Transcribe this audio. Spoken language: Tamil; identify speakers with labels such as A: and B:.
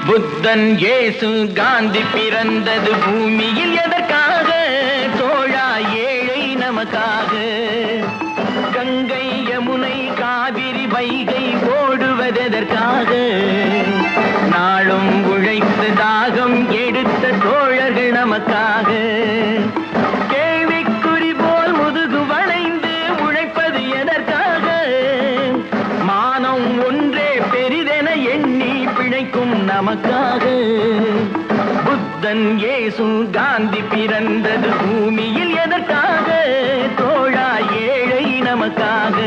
A: புத்தன் இயேசு காந்தி பிறந்தது பூமியில் எதற்காக? தோழா ஏழை நமக்காக. கங்கை யமுனை காவிரி வைகை ஓடுவதற்காக? நாளும் உழைத்து தாகம் எடுத்த தோழர்கள் நமக்காக. கேள்விக்குறி போல் முதுகு வளைந்து உழைப்பது எதற்காக? மானம் ஒன்றே பெரிதென எண்ணி பிழைக்கும் நமக்காக. புத்தன் இயேசு காந்தி பிறந்தது பூமியில் எதற்காக? தோழா ஏழை நமக்காக.